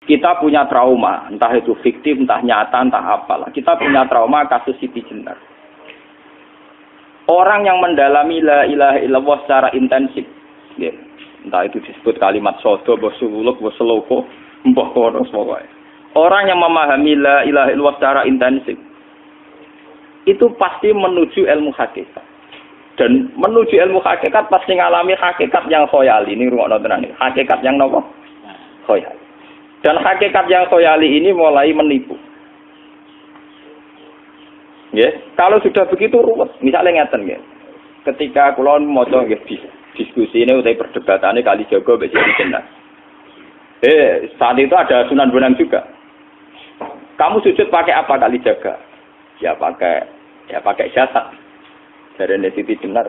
Kita punya trauma, entah itu fiktif, entah nyata, entah apalah. Kita punya trauma kasus Siti Jenar. Orang yang mendalami la ilaha illallah secara intensif, ya, entah itu disebut kalimat sodo, bosuluk, boseloko, mbah kono semua. Orang yang memahami la ilaha illallah secara intensif, itu pasti menuju ilmu hakikat. Dan menuju ilmu hakikat pasti ngalami hakikat yang khoyali. Ini rungokno tenan iki. Hakikat yang nopo? Khoyali. Dan hakikat yang khoyali ini mulai menipu. Ya, kalau sudah begitu ruwet. Misalnya ngeten nggih. Ketika kula maca nggih diskusi ini utai perdebatannya kali jago mbek Siti Jenar. Saat itu ada Sunan Bonang juga. Kamu sujud pakai apa kali jaga? Ya pakai jasad. Dari Siti Jenar.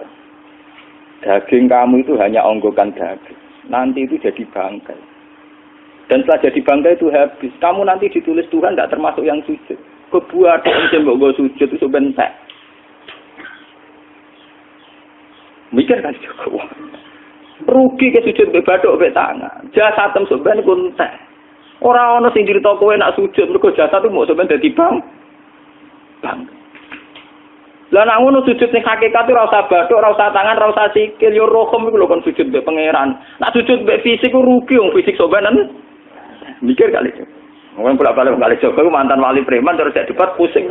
Daging kamu itu hanya onggokan daging. Nanti itu jadi bangkai. Dan setelah jadi bangkai itu habis. Kamu nanti ditulis Tuhan tidak termasuk yang sujud. Kebuat yang mbok sujud itu bentek. Mikir kan juga. Rugi ke sujud mbek bathuk mbek tangan. Jasad sampeyan iku entek. Ora ana sing crita kowe nak sujud mergo jasad itu mok sampeyan dadi bang. Lah nek ngono sujud sing hakikat ora usah bathuk, ora usah tangan, ora usah sikil, yo rohom iku lho kon sujud mbek pangeran. Nek sujud mbek fisik ku rugi wong fisik sobanan. Mikir kali. Wong bolak-balik kali Joko mantan wali preman terus jadi debat pusing.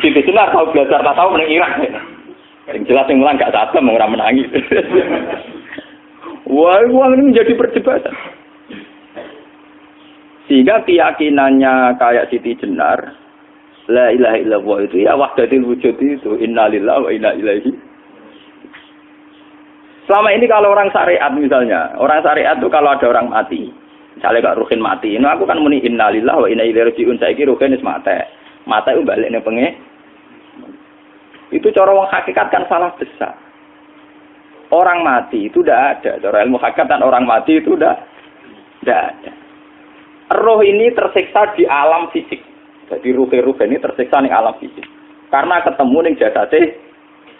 Siti Jenar tahu belajar tak tahu meneng Irak. Yang jelas yang mulang gak satem ora menangi. Wah, uang ini menjadi perdebatan. Sehingga keyakinannya kayak Siti Jenar, la ilaha illallah itu ya wahdatul wujud itu, innalillahi wa inna ilaihi. Selama ini kalau orang syariat misalnya, orang syariat itu kalau ada orang mati, misalnya Kak Ruhin mati, ini aku kan muni innalillahi wa inna ilaihi raji'un, saiki Ruhin wis mati. Mati itu balik ning penge. Itu cara wong hakikat kan salah besar. Orang mati itu tidak ada, cara ilmu hakikat dan orang mati itu tidak ada. Roh ini tersiksa di alam fisik. Jadi ruh ini tersiksa di alam fisik. Karena ketemu ning jasate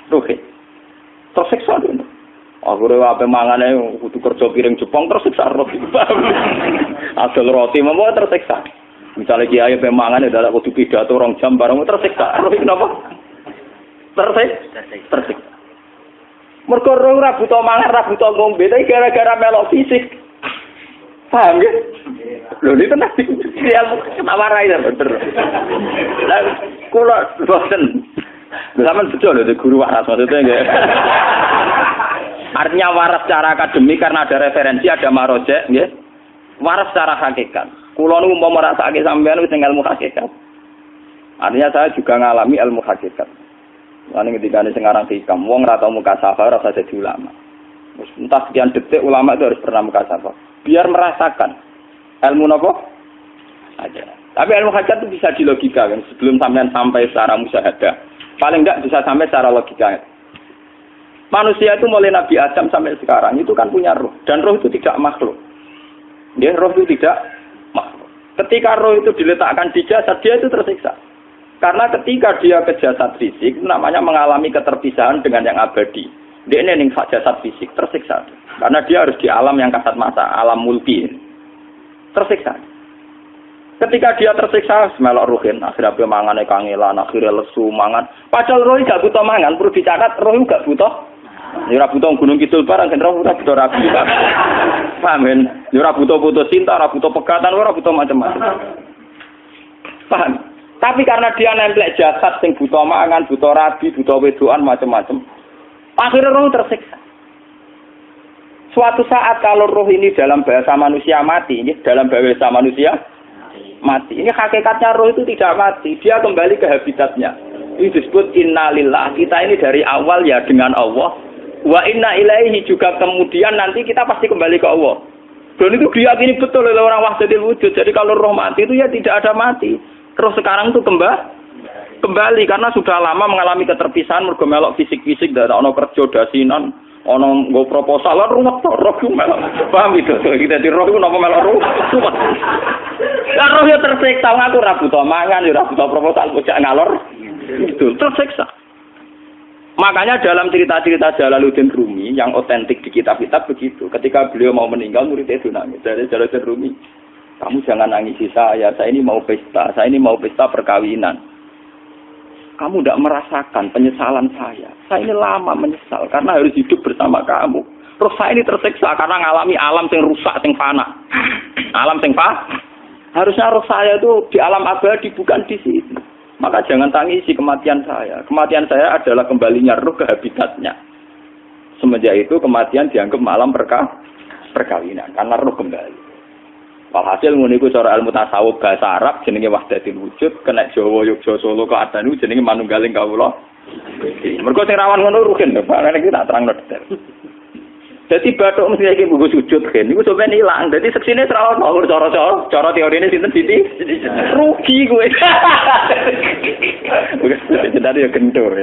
ruh. Tersiksa dulu. Aku ora ape mangane kudu kerja piring Jepang tersiksa roh. Adol roti memang tersiksa. Misalnya kiai ape mangane dadak kudu pidato 2 jam bareng tersiksa. Roh kenapa? Tersiksa. Mergo roh ora butuh mangan, ora butuh ngombe, tapi gara-gara melok fisik. Paham ya? Lho ini tenang ilmu warai ya bener. Lah kula boten. Sampeyan bejo lho guru waras maksudnya nggih. Artinya waras secara akademik karena ada referensi, ada marojek nggih. Waras secara hakikat. Kula niku umpama rasake sampeyan wis ilmu hakikat. Artinya saya juga ngalami ilmu hakikat. Lan ketika sing aran hikam wong ora tau muka safar ora jadi ulama. Entah sekian detik ulama itu harus pernah muka safar. Biar merasakan ilmu nopo aja. Tapi ilmu hakikat itu bisa dilogika kan sebelum sampai secara musyahadah. Paling enggak bisa sampai secara logika. Manusia itu mulai Nabi Adam sampai sekarang itu kan punya roh dan roh itu tidak makhluk. Dia roh itu tidak makhluk. Ketika roh itu diletakkan di jasad dia itu tersiksa. Karena ketika dia ke jasad fisik namanya mengalami keterpisahan dengan yang abadi. Dia ini ning jasad fisik tersiksa. Karena dia harus di alam yang kasat mata, alam mulki. Tersiksa. Ketika dia tersiksa, semelok ruhin, akhirnya dia mangane kangelan, akhirnya lesu mangan. Padahal roh gak butuh mangan, perlu dicatat roh gak butuh. Ya ora butuh gunung kidul barang, kan roh ora butuh rapi. Paham kan? Ya ora butuh putus cinta, ora butuh pegatan, ora butuh macam-macam. Paham? Tapi karena dia nemplek jasad sing butuh mangan, butuh rabi, butuh wedoan macam-macam. Akhirnya roh tersiksa. Suatu saat kalau roh ini dalam bahasa manusia mati, ini dalam bahasa manusia mati. Ini hakikatnya roh itu tidak mati, dia kembali ke habitatnya. Ini disebut innalillah. Kita ini dari awal ya dengan Allah. Wa inna ilaihi juga kemudian nanti kita pasti kembali ke Allah. Dan itu diyakini betul oleh orang wahdatul wujud. Jadi kalau roh mati itu ya tidak ada mati. Roh sekarang itu kembali karena sudah lama mengalami keterpisahan mergo melok fisik-fisik dan ono kerja dasinan. Ono nggo proposal ruwet to roh melok. Paham itu? Kita di roh iku napa melok roh. Lah roh ya tersiksa aku ora butuh mangan, ora butuh proposal bocah ngalor. Itu tersiksa. Makanya dalam cerita-cerita Jalaluddin Rumi yang otentik di kitab-kitab begitu. Ketika beliau mau meninggal, muridnya itu nangis. Dari Jalaluddin Rumi, kamu jangan nangisi saya ini mau pesta perkawinan. Kamu tidak merasakan penyesalan saya ini lama menyesal karena harus hidup bersama kamu. Terus saya ini tersiksa karena ngalami alam yang rusak, yang fana. Alam yang fana. Harusnya roh saya itu di alam abadi, bukan di sini. Maka jangan tangisi kematian saya. Kematian saya adalah kembalinya roh ke habitatnya. Semenjak itu kematian dianggap malam perkawinan. Karena roh kembali. Walhasil nguniku cara ilmu tasawuf bahasa Arab jenenge wahdatul wujud. Kena Jawa, Yogyakarta, Solo, keadaan itu jenenge manunggaling kawula. Mergo sing rawan ngono rugen. Pak iki tak terangno detail. Jadi batuk mesti iki buku sujud kan. Iku sampeyan ilang. Dadi seksine terlalu nomor cara teorine sinten Siti? Rugi kowe. Bukan jadi ya kentur.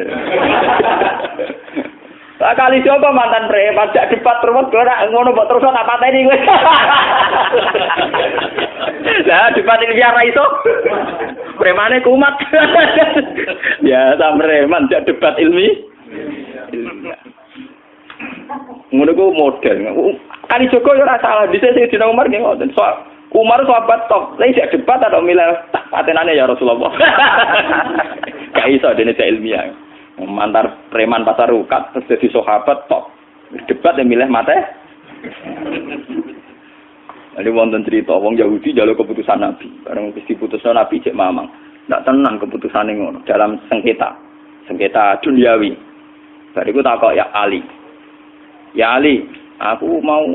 Lah kali coba mantan preman jak debat terus ora ngono mbok terus tak pateni kowe. Lah debat iki ora iso. Premane kumat. Ya sam preman jak debat ilmi. Ngono ku model. Kali Joko yo ora salah. Dhisik Sayyidina Umar nggih ngoten. Umar sahabat top. Lah isih debat atau milih patenane ya Rasulullah. Gak iso dene ilmiah. Mantar preman pasar rukat terus jadi sahabat top. Debat yang milih mate. Ada wonten cerita wong Yahudi njaluk keputusan Nabi. Bareng wis diputusno Nabi cek mamang. Ndak tenang keputusane ngono dalam sengketa duniawi. Bariku takok ya Ali. Ya Ali, aku mau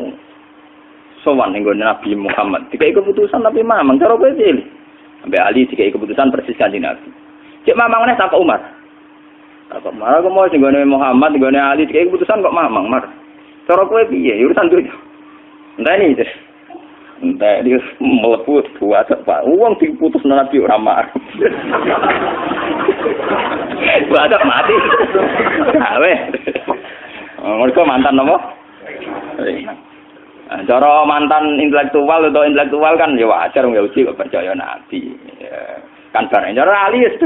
sowan ning Nabi Muhammad. Dikai keputusan tapi mamang cara kowe pilih. Sampai Ali dikai keputusan persis kanjeng Nabi. Cek mamang neh takok Umar. Takok Umar aku mau sing Muhammad, sing Ali dikai keputusan kok mamang, Mar. Cara kowe piye? Urusan dunya. Enteni iki. Entah dia melepuh buat apa? Uang diputus Nabi ora marah. Buat mati. Gawe. Mereka mantan apa? Cara mantan intelektual kan ya wajar wong Yahudi kok percaya Nabi. Kan bareng cara Ali wis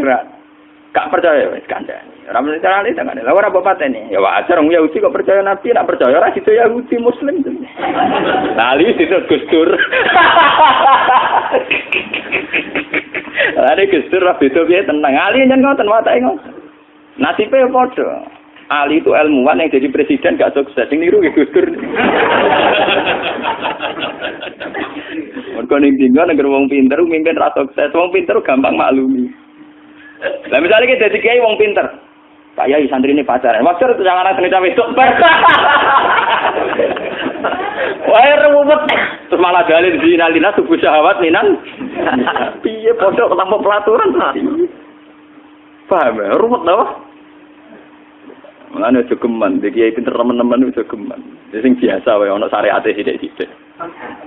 gak percaya wis kandhani. Ora mesti cara Ali tenan. Lah ora bapatene. Ya wajar wong Yahudi kok percaya Nabi, nek percaya ora situ Yahudi Muslim. Lah Ali situ Gus Dur. Lah Gus Dur ra beda piye tenang. Ali nyen ngoten watake ngoten. Nasibe padha. Ali itu ilmuwan yang jadi presiden gak sukses. Sing niru Gus Dur. Mergo ning dinggo nek wong pinter mimpin ra sukses. Wong pinter gampang maklumi. Lah misalnya kita jadi kiai wong pinter. Pak Yai santri ini pacaran. Maksud jangan ana cerita wedok. Wah, ruwet. Terus malah dalil dinalina subuh syahwat minan. Piye padha tanpa pelaturan. Paham ya? Ruwet ta, Pak? Mulane aja geman, iki kiai pinter teman-teman aja geman. Sing biasa wae ana syariate sithik-sithik.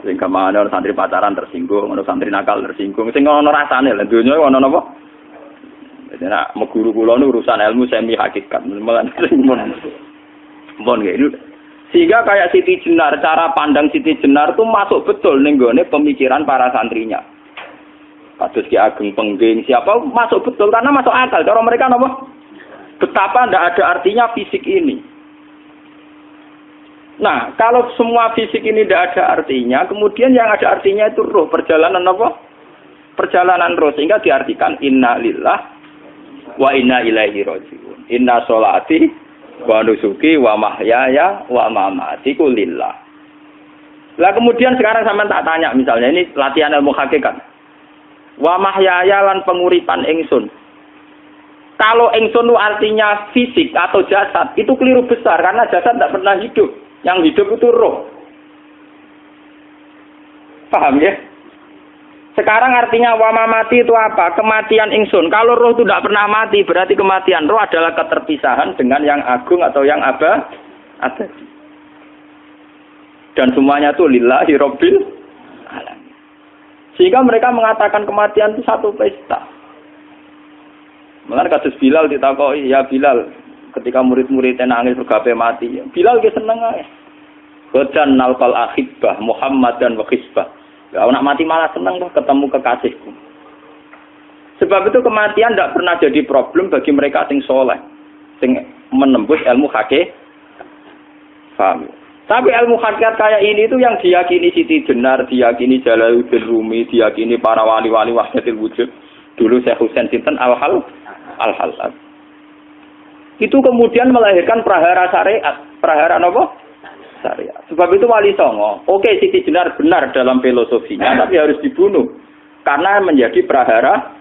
Sing kamane ana santri pacaran tersinggung, ana santri nakal tersinggung. Sing ana rasane lha donya ana napa? Jadi nak guru kula nu urusan ilmu semi hakikat. Mulane mon nggih. Sehingga kayak Siti Jenar, cara pandang Siti Jenar itu masuk betul ning gone pemikiran para santrinya. Kados Ki Ageng Pengging siapa masuk betul karena masuk akal. Cara mereka napa? Betapa tidak ada artinya fisik ini. Nah, kalau semua fisik ini tidak ada artinya, kemudian yang ada artinya itu roh, perjalanan apa? Perjalanan roh, sehingga diartikan inna lillah wa inna ilaihi raji'un. Inna sholati wa nusuki wa mahyaya wa mamati ku lillah. Lah kemudian sekarang sampean tak tanya misalnya, ini latihan ilmu hakikat. Wa mahyaya lan penguripan ingsun. Kalau ingsun itu artinya fisik atau jasad, itu keliru besar karena jasad tidak pernah hidup. Yang hidup itu roh. Paham ya? Sekarang artinya wama mati itu apa? Kematian ingsun. Kalau roh itu tidak pernah mati, berarti kematian roh adalah keterpisahan dengan yang agung atau yang abadi. Dan semuanya itu lillahi rabbil alamin. Sehingga mereka mengatakan kematian itu satu pesta. Mulane kados Bilal ditakoki, ya Bilal, ketika murid-muridnya nangis bergape mati, Bilal ge seneng ae. Godan nalqal ahibbah Muhammad dan wa hisbah. Ya anak mati malah seneng tuh ketemu kekasihku. Sebab itu kematian tidak pernah jadi problem bagi mereka sing soleh, sing menembus ilmu hakikat. Paham? Tapi ilmu hakikat kayak ini itu yang diyakini Siti Jenar, diyakini Jalaluddin Rumi, diyakini para wali-wali wahdatul wujud. Dulu Syekh Husain sinten Al-Halal. Itu kemudian melahirkan prahara syariat. Prahara apa? Syariat. Sebab itu Wali Songo, oke Siti Jenar benar dalam filosofinya, tapi harus dibunuh. Karena menjadi prahara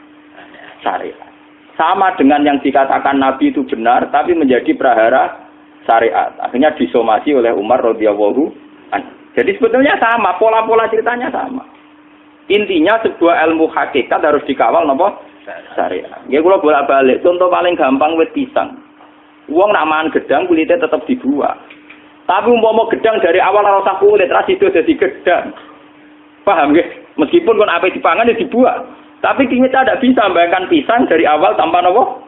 syariat. Sama dengan yang dikatakan Nabi itu benar, tapi menjadi prahara syariat. Akhirnya disomasi oleh Umar radhiyallahu anhu. Jadi sebetulnya sama, pola-pola ceritanya sama. Intinya sebuah ilmu hakikat harus dikawal napa? Syariat. Nggih kula bolak-balik, contoh paling gampang wit pisang. Wong nak mangan gedang kulitnya tetap dibuang. Tapi umpama gedang dari awal ora usah kulit, ra sido dadi gedang. Paham nggih? Meskipun kon ape dipangan ya dibuang. Tapi kita tidak bisa membayangkan pisang dari awal tanpa napa?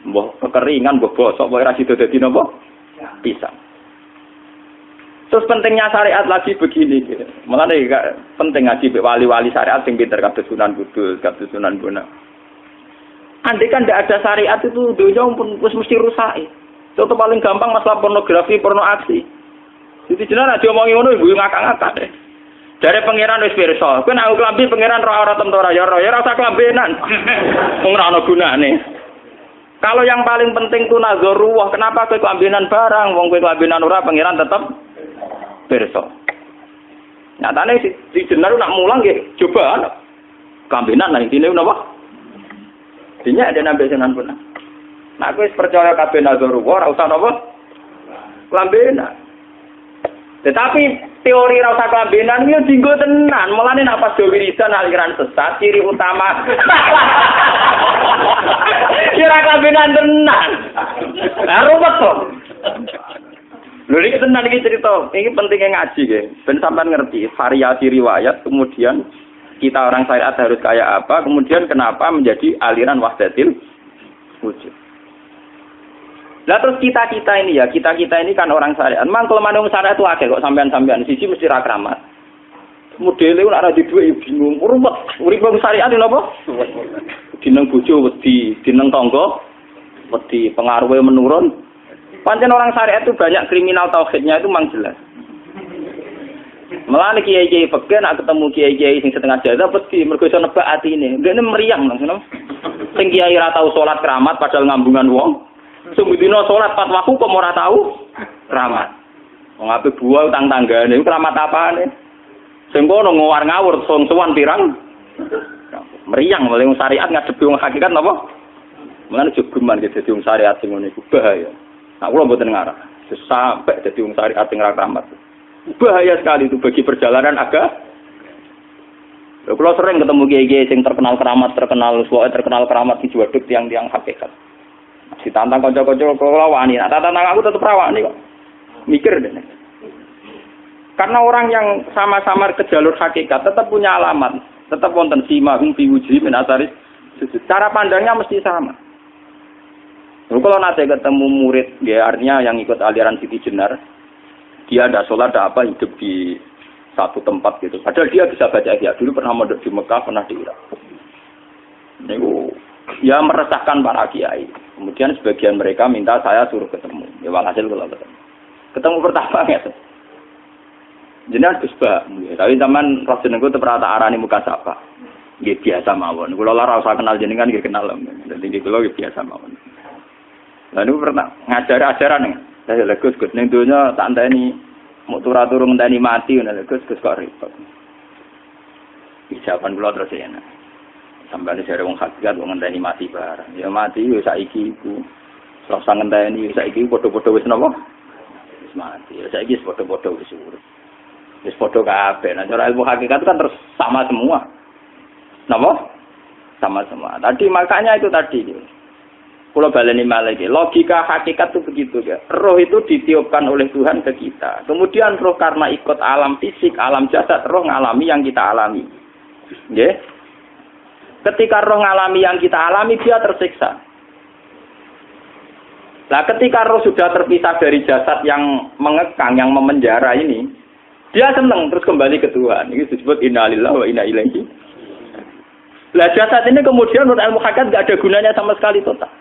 Mbah kekeringan, mbah bosok, mbah ra sido dadi napa? Pisang. Terus pentingnya syariat lagi begini, gitu. Mulane penting ngaji wali-wali syariat sing pinter kados Sunan Kudus, kados Sunan Bonang. Andai kan tidak ada syariat itu dunia pun mesti rusak. Contoh paling gampang masalah pornografi, porno aksi. Jadi jenengan ada omongi ngono ibu ngakak-ngakak deh. Dari pangeran wis pirsa, kowe nek klambi pangeran ora tem ora ya rasa klambenan. Wong ora ana gunane. Kalau yang paling penting ku nazarullah, kenapa kowe klambenan barang, wong kowe klambenan ora pangeran tetep pirsa. Nyatane si jenar nak mulang nggih coba klambenan lah intine napa? Dinya ada nabi Sunan Bonang. Nah, aku percaya kabeh nazarullah ora usah napa? Klambenan. Tetapi teori ora usah klambenan iki dinggo tenan. Mulane nek pas wiridan aliran sesat ciri utama. Kira klambenan tenan. Lah ruwet to. Lho iki tenan iki cerita. Iki pentingnya ngaji nggih. Ben sampean ngerti variasi riwayat kemudian kita orang syariat harus kayak apa, kemudian kenapa menjadi aliran wahdatil wujud. Nah terus kita-kita ini ya, kita-kita ini kan orang syariat. Memang kelemahan orang syariat itu akeh kok sampean-sampean. Siji mesti ra kramat. Modele ora di duwe bingung, ruwet. Urip wong syariat lho apa? Dineng bojo wedi, dineng tangga wedi, pengaruhe menurun. Pancen orang syariat itu banyak kriminal tauhidnya itu memang jelas. Malah kiai-kiai peke nak ketemu kiai-kiai sing setengah jaza wedi mergo iso nebak atine. Ndekne meriang langsung. Sing kiai ra tau salat keramat padahal ngambungan wong. Sumbu dina salat 4 waktu kok ora tau keramat. Wong ape buah utang tanggane iku keramat apane? Sing kono ngawur-ngawur sowan pirang. Meriang oleh wong syariat ngadepi wong hakikat napa? Mulane jogeman ge dadi wong syariat sing ngene iku bahaya. Nah kula mboten ngarah. Sampai dadi wong syariat sing ra keramat. Bahaya sekali itu bagi perjalanan agama. Kalau sering ketemu kiai-kiai yang terkenal keramat di Juwaduk tiang-tiang hakikat. Si tantang kanca-kanca kula wani, nah tantang aku tetep rawani kok. Mikir deh. Karena orang yang sama-sama ke jalur hakikat tetap punya alamat, tetap wonten simahum fi wujhi min asari sujud. Cara pandangnya mesti sama. Kalau nanti ketemu murid, ya artinya yang ikut aliran Siti Jenar, dia ada sholat, ada apa, hidup di satu tempat gitu. Padahal dia bisa baca ihya. Dulu pernah mondok di Mekah, pernah di Irak. Itu ya meresahkan para kiai. Kemudian sebagian mereka minta saya suruh ketemu. Ya walhasil kalau ketemu. Ketemu pertama gitu. Jenengan Gus Ba, tapi zaman roh jenengku tetep rata arani muka sapa. Nggih biasa mawon. Kula ora usah kenal jenengan nggih kenal. Dadi nggih kula biasa mawon. Lah niku pernah ngajar-ajaran nih. Saya Gus ning donya tak enteni mau turu ngenteni mati ngono Gus kok repot. Jawaban kula terus ya. Sampai jare wong hakikat wong ngenteni mati barang. Ya mati yo saiki iku. Ora usah ngenteni saiki padha-padha wis napa? Wis mati. Ya saiki wis padha-padha wis urip. Wis padha kabeh. Nah cara ilmu hakikat itu kan terus sama semua. Napa? Sama semua. Tadi makanya itu tadi. Kalau baleni malih, logika hakikat itu begitu ya. Roh itu ditiupkan oleh Tuhan ke kita. Kemudian roh karena ikut alam fisik, alam jasad, roh ngalami yang kita alami. Nggih. Ketika roh ngalami yang kita alami, dia tersiksa. Nah, ketika roh sudah terpisah dari jasad yang mengekang, yang memenjara ini, dia senang terus kembali ke Tuhan. Ini disebut inna lillahi wa inna ilaihi. Lah jasad ini kemudian menurut ilmu hakikat tidak ada gunanya sama sekali total.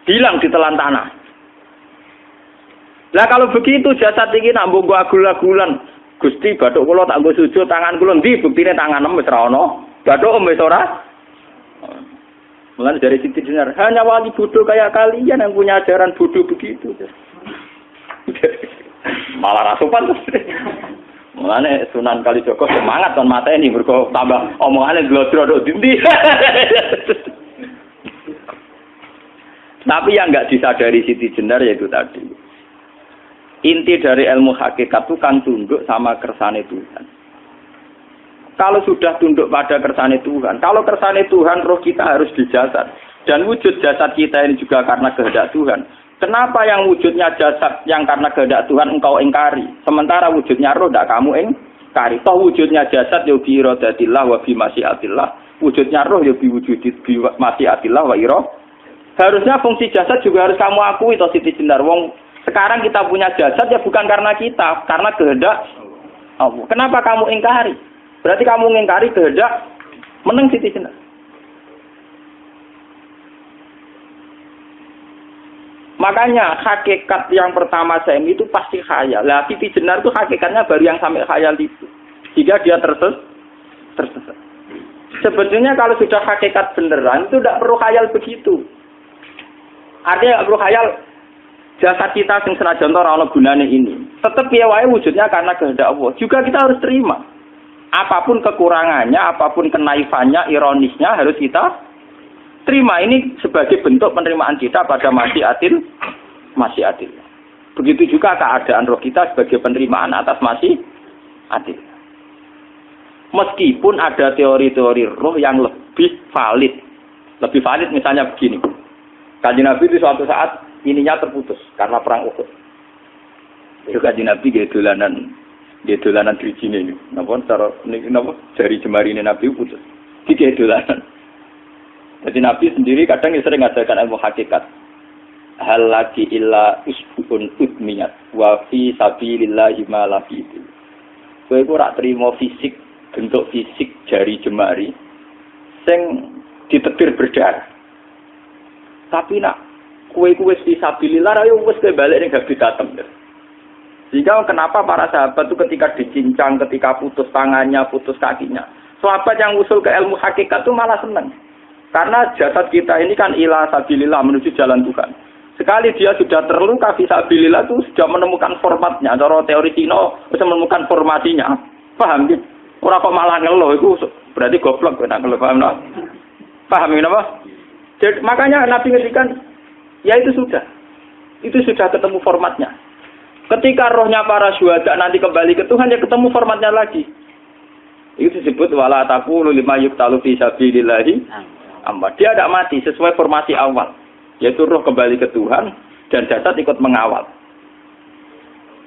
Hilang di telan tanah. Lah kalau begitu jasad iki nak mbok agul-agulan. Gusti bathuk kula tak nggo sujud tangan kula ndi buktine tangan wis ora ana. Bathuk wis ora. Mulane dari Siti Jenar, hanya wali bodoh kayak kalian yang punya ajaran bodoh begitu. Malah rasupan terus. Mulane Sunan Kalijaga semangat kon mateni mergo tambah omongane glodro nduk ndi. Tapi yang enggak disadari Siti Jenar yaitu tadi. Inti dari ilmu hakikat itu kan tunduk sama kersane Tuhan. Kalau sudah tunduk pada kersane Tuhan, kalau kersane Tuhan roh kita harus di jasad. Dan wujud jasad kita ini juga karena kehendak Tuhan. Kenapa yang wujudnya jasad yang karena kehendak Tuhan engkau ingkari? Sementara wujudnya roh tidak kamu ingkari. Toh wujudnya jasad ya bi iradatillah wa bi masyiatillah. Wujudnya roh ya bi wujudit bi masyiatillah wa ira. Harusnya fungsi jasad juga harus kamu akui toh Siti Jenar. Wong sekarang kita punya jasad ya bukan karena kita, karena kehendak Allah. Kenapa kamu ingkari? Berarti kamu ingkari kehendak meneng Siti Jenar. Makanya hakikat yang pertama saya itu pasti khayal. Lah Siti Jenar itu hakikatnya baru yang sampai khayal itu. Jika dia tersesat. Sebetulnya kalau sudah hakikat beneran itu tidak perlu khayal begitu. Artinya tidak perlu khayal. Jasad kita sing senajan ora ana gunane ini. Tetep piye wae wujudnya karena kehendak Allah. Juga kita harus terima. Apapun kekurangannya, apapun kenaifannya, ironisnya harus kita terima. Ini sebagai bentuk penerimaan kita pada masyiatil. Begitu juga keadaan roh kita sebagai penerimaan atas masyiatil. Meskipun ada teori-teori roh yang lebih valid. Lebih valid misalnya begini. Kanjeng Nabi itu suatu saat ininya terputus karena perang Uhud. Itu Kanjeng Nabi dia dolanan drijine ini. Napa jari jemari ini Nabi putus. Dia dolanan. Jadi Nabi sendiri kadang sering ngajarkan ilmu hakikat. Hal lagi illa usbun udmiyat wa fi sabilillahi ma la fi. Kowe ora trimo fisik, bentuk fisik jari jemari sing ditetir berdarah. Tapi nak kue fisabilillah ayo wis balik ning habitat. Sehingga kenapa para sahabat itu ketika dicincang, ketika putus tangannya, putus kakinya, sahabat yang usul ke ilmu hakikat itu malah senang. Karena jasad kita ini kan ila sabilillah menuju jalan Tuhan. Sekali dia sudah terluka fisabilillah itu sudah menemukan formatnya. Cara teori Cina sudah menemukan formasinya. Paham gitu? Orang kok malah ngeluh itu berarti goblok kena ngeluh. Paham tak? Paham apa? Jadi, makanya Nabi ngertikan, ya itu sudah ketemu formatnya. Ketika rohnya para syuhada nanti kembali ke Tuhan, ya ketemu formatnya lagi. Itu disebut wala taqulu lima yuqtalu fi sabilillahi amma. Dia tidak mati sesuai formasi awal, yaitu roh kembali ke Tuhan dan jasad ikut mengawal.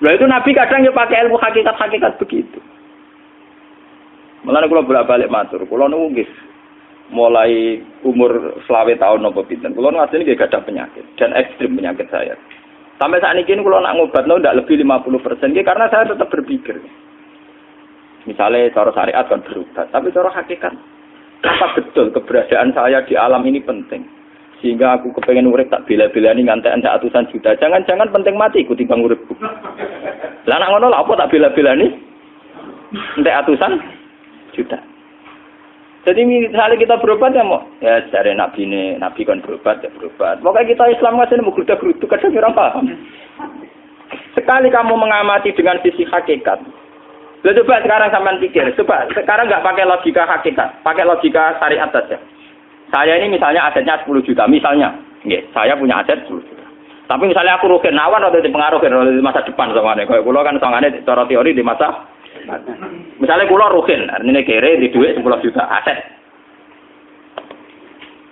Nah itu Nabi kadang ya pakai ilmu hakikat begitu. Mulane kula bolak-balik matur, kula niku nggih mulai umur 20 tahun napa pinten. Kula asline nggih gadah penyakit dan ekstrim penyakit saya. Sampai saat ini kula nak ngobatno ndak lebih 50% nggih karena saya tetap berpikir. Misalnya cara syariat kan berobat, tapi cara hakikat apa betul keberadaan saya di alam ini penting. Sehingga aku kepengen urip tak bela-belani ngantek atusan juta. Jangan-jangan penting mati ikuti bang uripku. Lah nak ngono lha apa tak bela-belani? Entek atusan juta. Jadi misalnya kita berobat ya mau, ya cari nabi kan berobat ya berobat. Pokoknya kita Islam nggak sih mau geruda-gerudu kadang orang paham. Sekali kamu mengamati dengan sisi hakikat, coba sekarang sampean pikir, coba sekarang nggak pakai logika hakikat, pakai logika syariat saja. Saya ini misalnya asetnya 10 juta, misalnya, saya punya aset 10 juta. Tapi misalnya aku rugi nawar atau dipengaruhi di masa depan sama nih, kalau pulau kan soalnya cara teori di masa. Misalnya kulo rugen, artinya kere di duit 10 juta aset.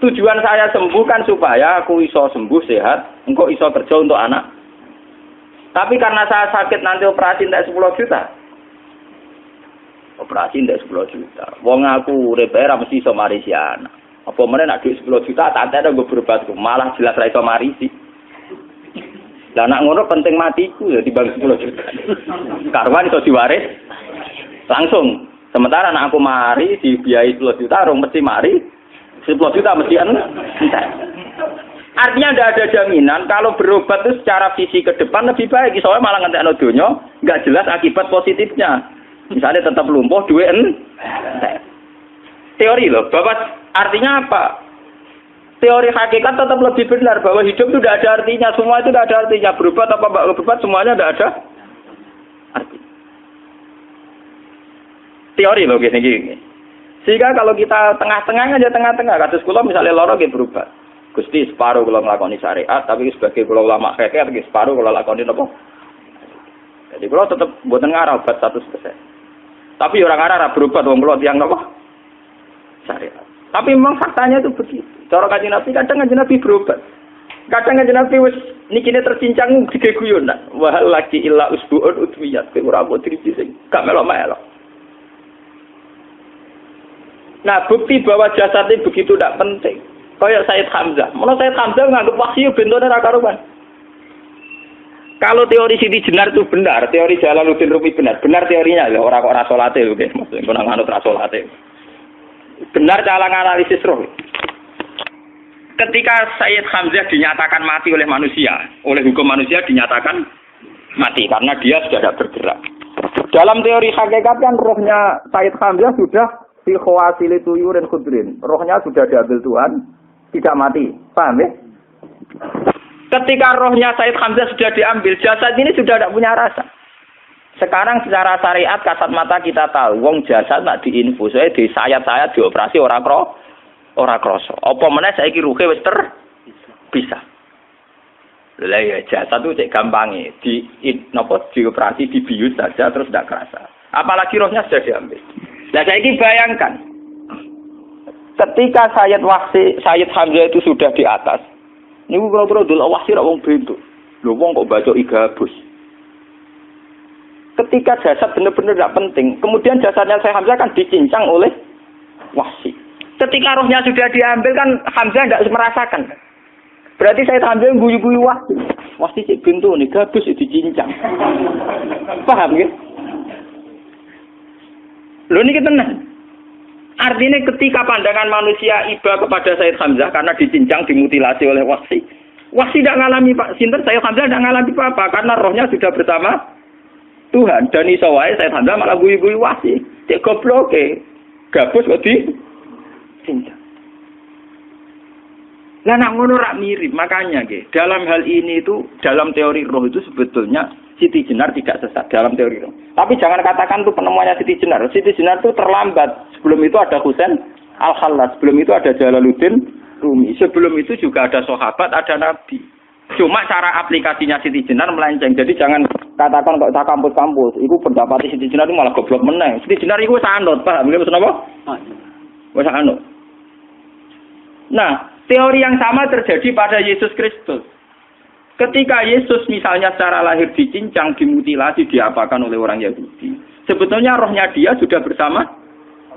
Tujuan saya sembuh kan supaya aku iso sembuh sehat, engkau iso kerja untuk anak. Tapi karena saya sakit nanti operasi tidak 10 juta. Operasi tidak 10 juta. Wong aku repera mesti iso marisi anak. Apa meneh nak duit 10 juta tak ada gue berobat malah jelas ra iso marisi. Lah nak ngono penting matiku ya dibagi 10 juta. Karwan iso diwaris langsung. Sementara anak aku mari dibiayai 10 juta, rong mesti mari 10 juta mesti entek. Artinya tidak ada jaminan kalau berobat itu secara visi ke depan lebih baik. Soalnya malah ngentekno donya nggak jelas akibat positifnya. Misalnya tetap lumpuh duwe teori loh. Bahwa artinya apa? Teori hakikat tetap lebih benar bahwa hidup itu tidak ada artinya. Semua itu tidak ada artinya. Berobat apa enggak berobat semuanya tidak ada arti. Teori loh gini. Sehingga kalau kita tengah-tengah aja tengah-tengah kados kula misalnya lara nggih berobat. Gusti separuh kalau ngelakoni syariat, tapi sebagai kalau ulama fikih, tapi separuh kalau lakoni apa? Jadi kalau tetap buatan ngarah obat 100%. Tapi orang ngarah berobat, orang kalau tiang apa? Syariat. Tapi memang faktanya itu begitu. Cara Kanjeng Nabi kadang Kanjeng Nabi berobat. Kadang Kanjeng Nabi wis nikine tercincang gede guyonan. Wahal lagi illa usbuun utwiyat. Ora apa driji sing gak melok-melok. Nah, bukti bahwa jasad ini begitu tidak penting. Kayak Sayyid Hamzah. Menurut Sayyid Hamzah nganggep wahyu bentone ra karuan. Kalau teori Siti Jenar itu benar, teori Jalaluddin Rumi benar teorinya ya ora kok ra salate lho nggih, maksud kok nang anut ra salate. Benar cara analisis roh. Ketika Sayyid Hamzah dinyatakan mati oleh manusia, oleh hukum manusia dinyatakan mati karena dia sudah tidak bergerak. Dalam teori hakikat kan rohnya Sayyid Hamzah sudah fi khawasili tuyurin khudrin. Rohnya sudah diambil Tuhan, tidak mati. Paham ya? Ketika rohnya Sayyid Hamzah sudah diambil, jasad ini sudah tidak punya rasa. Sekarang secara syariat kasat mata kita tahu, wong jasad nak diinfus, di sayat-sayat dioperasi ora krasa. Apa meneh saiki ruhe wis bisa. Lha ya jasad itu cek gampange, dioperasi dibius saja terus tidak kerasa. Apalagi rohnya sudah diambil. Nah saiki bayangkan, ketika Sayyid Hamzah itu sudah di atas, ini kira-kira dulu wahsi rak wong bentuk. Lho wong kok baca igabus. Ketika jasad benar-benar tidak penting, kemudian jasadnya Sayyid Hamzah kan dicincang oleh wahsi. Ketika rohnya sudah diambil kan Hamzah tidak merasakan. Berarti Sayyid Hamzah guyu-guyu wahsi. Wahsi cek bentuk nih gabus dicincang. Paham ya? Lho ini tenang. Artinya ketika pandangan manusia iba kepada Sayyid Hamzah karena dicincang, dimutilasi oleh wahsi. Wahsi tidak mengalami Pak Sinten, Sayyid Hamzah tidak mengalami apa-apa karena rohnya sudah bersama Tuhan. Dan iso wae Sayyid Hamzah malah guyu-guyu wahsi. Cek gobloke. Gabus kok dicincang. Lah nak ngono rak mirip, makanya nggih. Dalam hal ini itu dalam teori roh itu sebetulnya Siti Jenar tidak sesat dalam teori roh. Tapi jangan katakan itu penemuannya Siti Jenar. Siti Jenar itu terlambat. Sebelum itu ada Husain Al-Khallas, sebelum itu ada Jalaluddin Rumi. Sebelum itu juga ada sahabat, ada nabi. Cuma cara aplikasinya Siti Jenar melenceng. Jadi jangan katakan kok tak kampus-kampus, itu pendapat Siti Jenar itu malah goblok meneng. Siti Jenar itu wis anut, paham nggih maksud apa? Wis anut. Nah, teori yang sama terjadi pada Yesus Kristus. Ketika Yesus misalnya secara lahir dicincang, dimutilasi, diapakan oleh orang Yahudi. Sebetulnya rohnya dia sudah bersama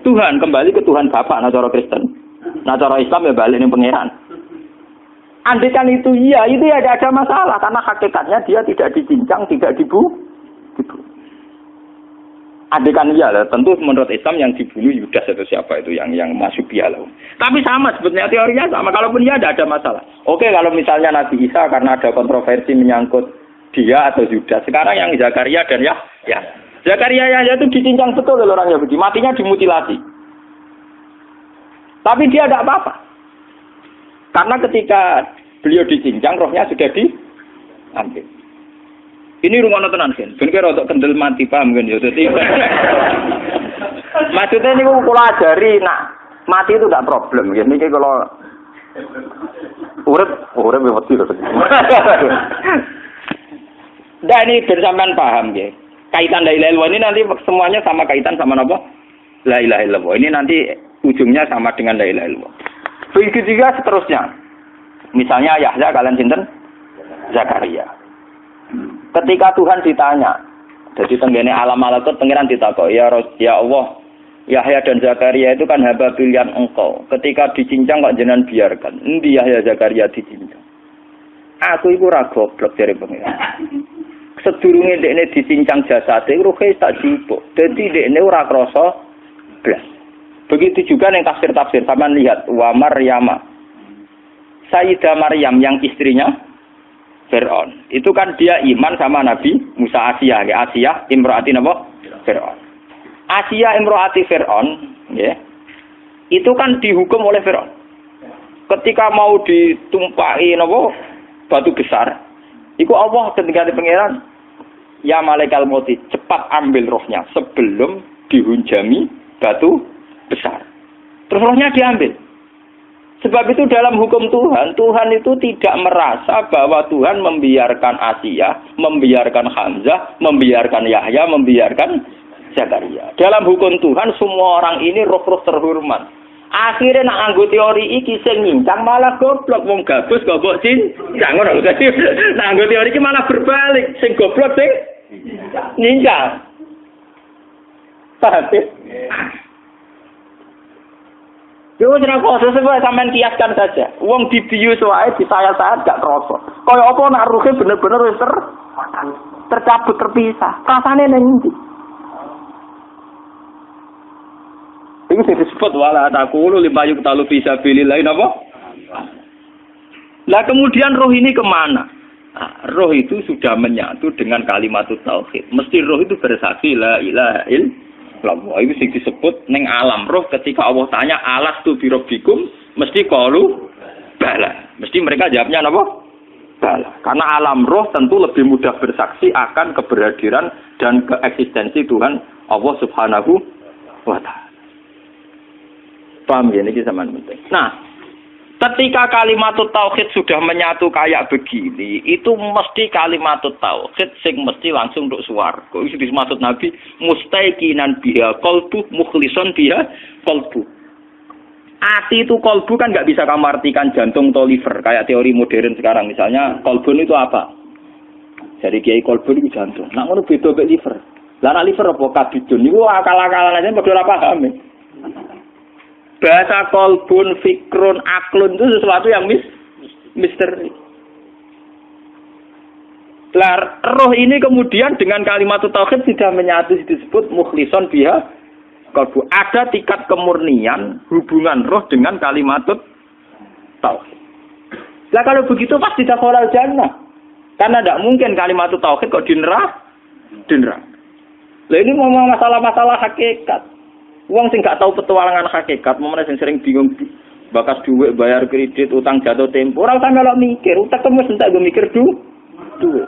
Tuhan, kembali ke Tuhan Bapa, nah cara Kristen. Nah cara Islam ya balik ning pangeran. Andaikan itu iya, itu ya ada masalah karena hakikatnya dia tidak dicincang, tidak dibunuh. Andaikan iya lah, tentu menurut Islam yang dibunuh Yudas atau siapa itu yang masuk dia lah. Tapi sama sebetulnya teorinya sama. Kalaupun dia ada masalah. Oke, kalau misalnya Nabi Isa karena ada kontroversi menyangkut dia atau Yudas. Sekarang yang Zakaria dan ya. Zakaria Yahya itu dicincang betul oleh orang Yahudi. Matinya dimutilasi. Tapi dia tidak apa-apa. Karena ketika beliau dicincang, rohnya sudah diambil. Ini rumah tenan kan. Ben kira untuk kendel mati paham kan ya. Dadi maksudnya niku kula ajari nak mati itu tidak problem nggih. Niki kalau urip wedi lho. Nah ini bersamaan paham nggih. Kaitan la ilaha illallah ini nanti semuanya sama kaitan sama apa? La ilaha illallah. Ini nanti ujungnya sama dengan la ilaha illallah. Begitu juga seterusnya. Misalnya Yahya kalian sinten? Zakaria. Ketika Tuhan ditanya, jadi tenggene alam malakut pengiran ditakok, ya Allah, Yahya dan Zakaria itu kan hamba pilihan engkau. Ketika dicincang kok jenengan biarkan. Endi Yahya Zakaria dicincang? Aku iku ora goblok dari pengiran. Sedurunge dekne dicincang jasate ruhe tak jupuk. Dadi dekne ora krasa blas. Begitu juga ning tafsir-tafsir sampean lihat wa Maryama Sayyidah Maryam yang istrinya Fir'aun. Itu kan dia iman sama Nabi Musa. Asia, ya. Asia imro'ati napa? Fir'aun. Asia imro'ati Fir'aun, ya. Itu kan dihukum oleh Fir'aun. Ketika mau ditumpahi napa? Batu besar. Iku Allah ketika di pangeran, ya malaikal mauti, cepat ambil rohnya sebelum dihunjami batu besar. Terus rohnya diambil. Sebab itu dalam hukum Tuhan, Tuhan itu tidak merasa bahwa Tuhan membiarkan Asia, membiarkan Hamzah, membiarkan Yahya, membiarkan Zakaria. Dalam hukum Tuhan, semua orang ini roh-roh terhormat. Akhirnya nak anggo teori iki sing nyincang malah goblok, wong gabus goblok cincang ngono. Nah anggo teori iki malah berbalik, sing goblok sing nyincang. Paham? Yo ora kok sesuai sampean kiaskan saja. Wong dibius wae disayat-sayat gak kroso. Kaya apa nak ruhe bener-bener wis tercabut terpisah. Rasane ning ndi? Iku sing disebut wala taqulu lima yuqtalu fi sabilillah napa? Lah kemudian roh ini kemana? Nah, roh itu sudah menyatu dengan kalimat tauhid. Mesti roh itu bersaksi la ilaha illallah. Itu sing disebut ning alam roh ketika Allah tanya alastu bi rabbikum mesti qalu bala. Mesti mereka jawabnya apa? Bala. Karena alam roh tentu lebih mudah bersaksi akan keberhadiran dan keeksistensi Tuhan Allah Subhanahu wa taala. Paham ya ini zaman penting. Nah, ketika kalimat tauhid sudah menyatu kayak begini, itu mesti kalimat tauhid sing mesti langsung untuk swarga. Itu dimaksud Nabi mustaiqinan biha qalbu mukhlishon biha qalbu. Ati itu qalbu kan nggak bisa kamu artikan jantung atau liver kayak teori modern sekarang. Misalnya qalbun itu apa? Jadi kiai qalbun itu jantung. Nah ngono beda mek liver. Lah nek liver apa kabidun niku akal-akalan aja padha ora paham. Bahasa kolbun, fikrun, aklun itu sesuatu yang misteri. Lah, roh ini kemudian dengan kalimat tauhid sudah menyatu disebut mukhlishon biha kolbu. Ada tingkat kemurnian hubungan roh dengan kalimat tauhid. Lah kalau begitu pasti dakhalal jannah. Karena tidak mungkin kalimat tauhid kok dineraka. Lah ini ngomong masalah-masalah hakikat. Wong sing gak tahu petualangan hakikat, momene sing sering bingung bakas dhuwit, bayar kredit, utang jatuh tempo. Ora usah melok mikir, utek wis entek go mikir dhuwit.